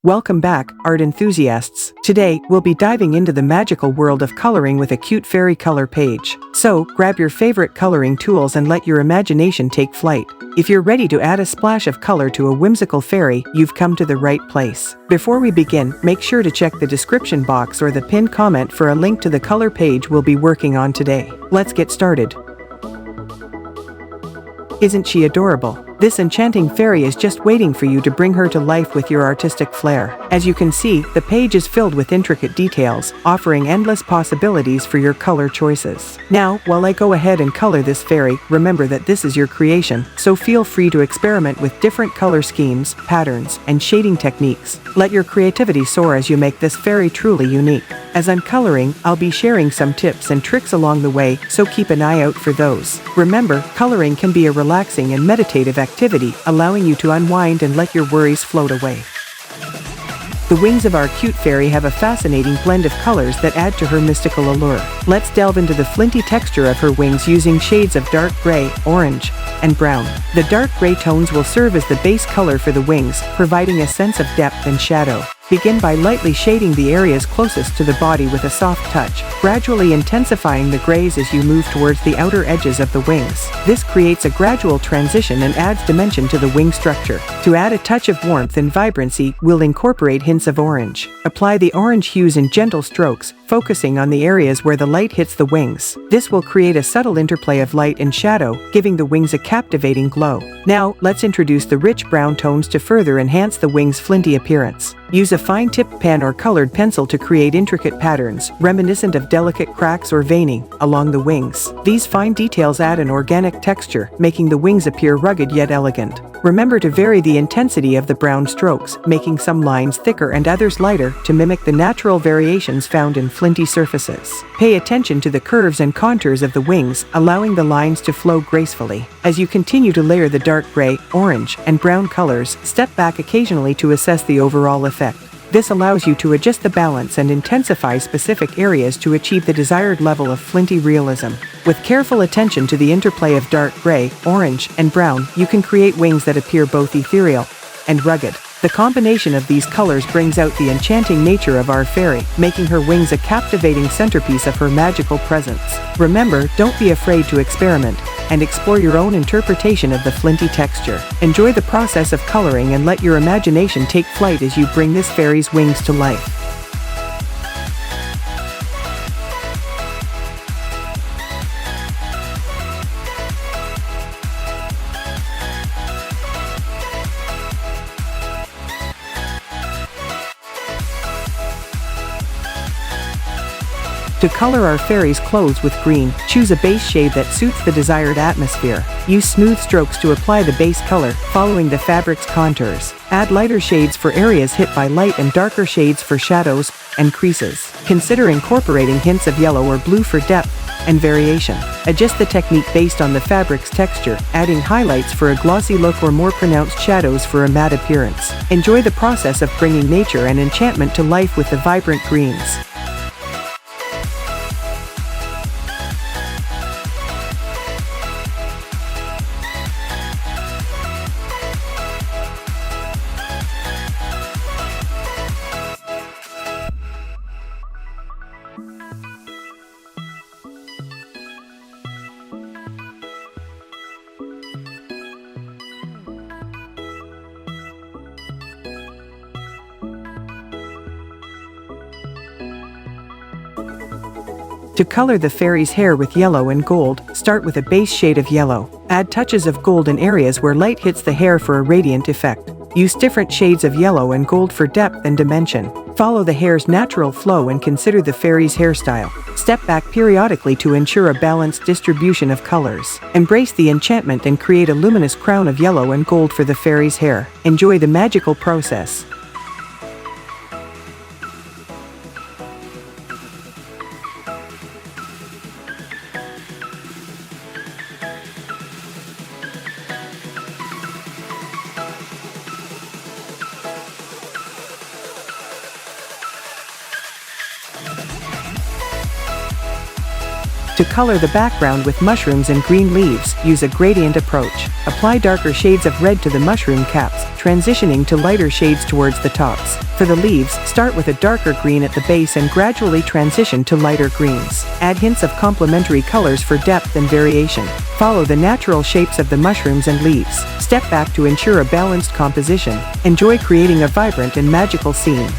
Welcome back, art enthusiasts. Today, we'll be diving into the magical world of coloring with a cute fairy color page. So, grab your favorite coloring tools and let your imagination take flight. If you're ready to add a splash of color to a whimsical fairy, you've come to the right place. Before we begin, make sure to check the description box or the pinned comment for a link to the color page we'll be working on today. Let's get started. Isn't she adorable? This enchanting fairy is just waiting for you to bring her to life with your artistic flair. As you can see, the page is filled with intricate details, offering endless possibilities for your color choices. Now, while I go ahead and color this fairy, remember that this is your creation, so feel free to experiment with different color schemes, patterns, and shading techniques. Let your creativity soar as you make this fairy truly unique. As I'm coloring, I'll be sharing some tips and tricks along the way, so keep an eye out for those. Remember, coloring can be a relaxing and meditative activity, allowing you to unwind and let your worries float away. The wings of our cute fairy have a fascinating blend of colors that add to her mystical allure. Let's delve into the flinty texture of her wings using shades of dark gray, orange, and brown. The dark gray tones will serve as the base color for the wings, providing a sense of depth and shadow. Begin by lightly shading the areas closest to the body with a soft touch, gradually intensifying the grays as you move towards the outer edges of the wings. This creates a gradual transition and adds dimension to the wing structure. To add a touch of warmth and vibrancy, we'll incorporate hints of orange. Apply the orange hues in gentle strokes, focusing on the areas where the light hits the wings. This will create a subtle interplay of light and shadow, giving the wings a captivating glow. Now, let's introduce the rich brown tones to further enhance the wings' flinty appearance. Use a fine-tipped pen or colored pencil to create intricate patterns, reminiscent of delicate cracks or veining, along the wings. These fine details add an organic texture, making the wings appear rugged yet elegant. Remember to vary the intensity of the brown strokes, making some lines thicker and others lighter to mimic the natural variations found in flinty surfaces. Pay attention to the curves and contours of the wings, allowing the lines to flow gracefully. As you continue to layer the dark gray, orange, and brown colors, step back occasionally to assess the overall effect. This allows you to adjust the balance and intensify specific areas to achieve the desired level of flinty realism. With careful attention to the interplay of dark gray, orange, and brown, you can create wings that appear both ethereal and rugged. The combination of these colors brings out the enchanting nature of our fairy, making her wings a captivating centerpiece of her magical presence. Remember, don't be afraid to experiment and explore your own interpretation of the flinty texture. Enjoy the process of coloring and let your imagination take flight as you bring this fairy's wings to life. To color our fairy's clothes with green, choose a base shade that suits the desired atmosphere. Use smooth strokes to apply the base color, following the fabric's contours. Add lighter shades for areas hit by light and darker shades for shadows and creases. Consider incorporating hints of yellow or blue for depth and variation. Adjust the technique based on the fabric's texture, adding highlights for a glossy look or more pronounced shadows for a matte appearance. Enjoy the process of bringing nature and enchantment to life with the vibrant greens. To color the fairy's hair with yellow and gold, start with a base shade of yellow. Add touches of gold in areas where light hits the hair for a radiant effect. Use different shades of yellow and gold for depth and dimension. Follow the hair's natural flow and consider the fairy's hairstyle. Step back periodically to ensure a balanced distribution of colors. Embrace the enchantment and create a luminous crown of yellow and gold for the fairy's hair. Enjoy the magical process. To color the background with mushrooms and green leaves, use a gradient approach. Apply darker shades of red to the mushroom caps, transitioning to lighter shades towards the tops. For the leaves, start with a darker green at the base and gradually transition to lighter greens. Add hints of complementary colors for depth and variation. Follow the natural shapes of the mushrooms and leaves. Step back to ensure a balanced composition. Enjoy creating a vibrant and magical scene.